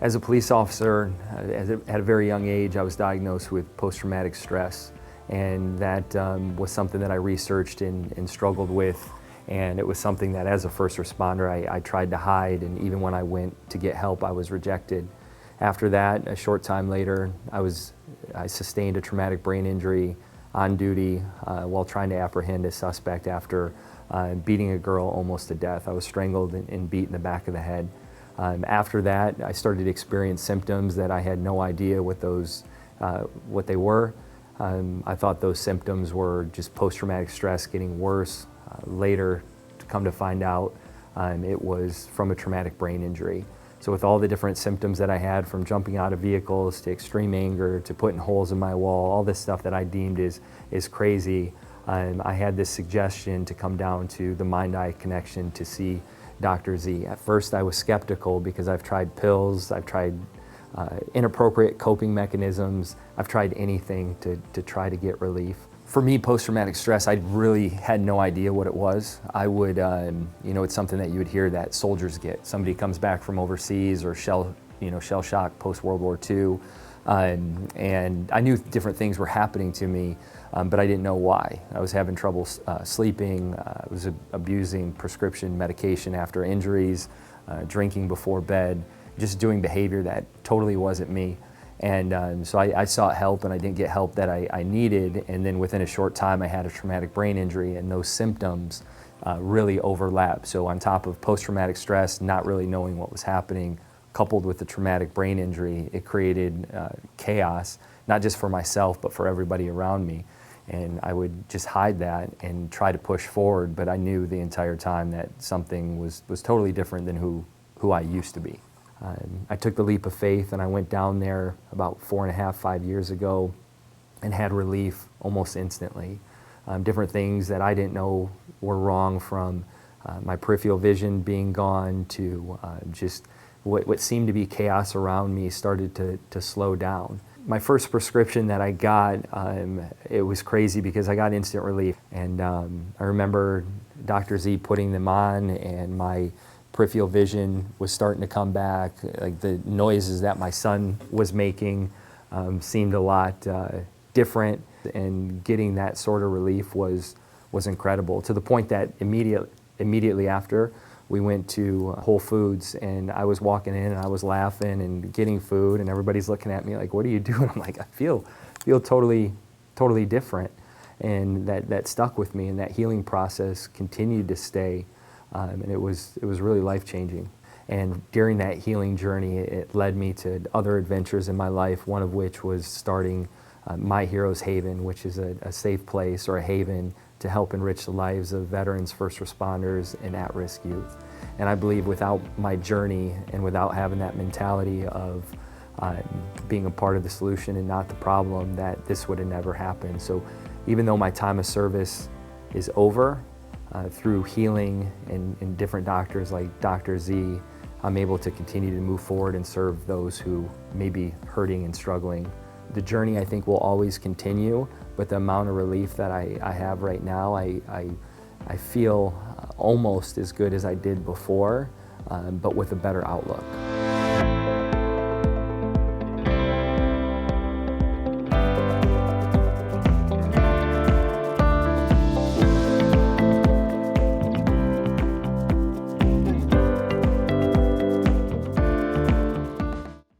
As a police officer, at a very young age, I was diagnosed with post-traumatic stress, and that was something that I researched and struggled with, and it was something that as a first responder I tried to hide, and even when I went to get help I was rejected. After that, a short time later, I sustained a traumatic brain injury on duty while trying to apprehend a suspect after beating a girl almost to death. I was strangled and beat in the back of the head. After that, I started to experience symptoms that I had no idea what they were. I thought those symptoms were just post-traumatic stress getting worse. Later, to come to find out, it was from a traumatic brain injury. So with all the different symptoms that I had, from jumping out of vehicles to extreme anger to putting holes in my wall, all this stuff that I deemed is crazy, I had this suggestion to come down to the mind-eye connection to see Dr. Z. At first I was skeptical because I've tried pills, I've tried inappropriate coping mechanisms, I've tried anything to try to get relief. For me, post-traumatic stress, I really had no idea what it was. I would, it's something that you would hear that soldiers get. Somebody comes back from overseas or shell shock post-World War II, and I knew different things were happening to me, but I didn't know why. I was having trouble sleeping, I was abusing prescription medication after injuries, drinking before bed, just doing behavior that totally wasn't me. And so I sought help, and I didn't get help that I needed, and then within a short time I had a traumatic brain injury, and those symptoms really overlapped. So on top of post-traumatic stress, not really knowing what was happening, coupled with the traumatic brain injury, it created chaos, not just for myself, but for everybody around me. And I would just hide that and try to push forward, but I knew the entire time that something was totally different than who I used to be. I took the leap of faith and I went down there about 4.5, 5 years ago and had relief almost instantly. Different things that I didn't know were wrong, from my peripheral vision being gone to just what seemed to be chaos around me started to slow down. My first prescription that I got, it was crazy because I got instant relief. And I remember Dr. Z putting them on, and my peripheral vision was starting to come back. Like the noises that my son was making seemed a lot different, and getting that sort of relief was incredible, to the point that immediately after, we went to Whole Foods, and I was walking in and I was laughing and getting food, and everybody's looking at me like, "What are you doing?" I'm like, "I feel totally different." And that stuck with me, and that healing process continued to stay. And it was really life-changing. And during that healing journey, it led me to other adventures in my life, one of which was starting My Hero's Haven, which is a safe place or a haven to help enrich the lives of veterans, first responders, and at-risk youth. And I believe without my journey and without having that mentality of being a part of the solution and not the problem, that this would have never happened. So even though my time of service is over, through healing and different doctors like Dr. Z, I'm able to continue to move forward and serve those who may be hurting and struggling. The journey, I think, will always continue, but the amount of relief that I have right now, I feel almost as good as I did before, but with a better outlook.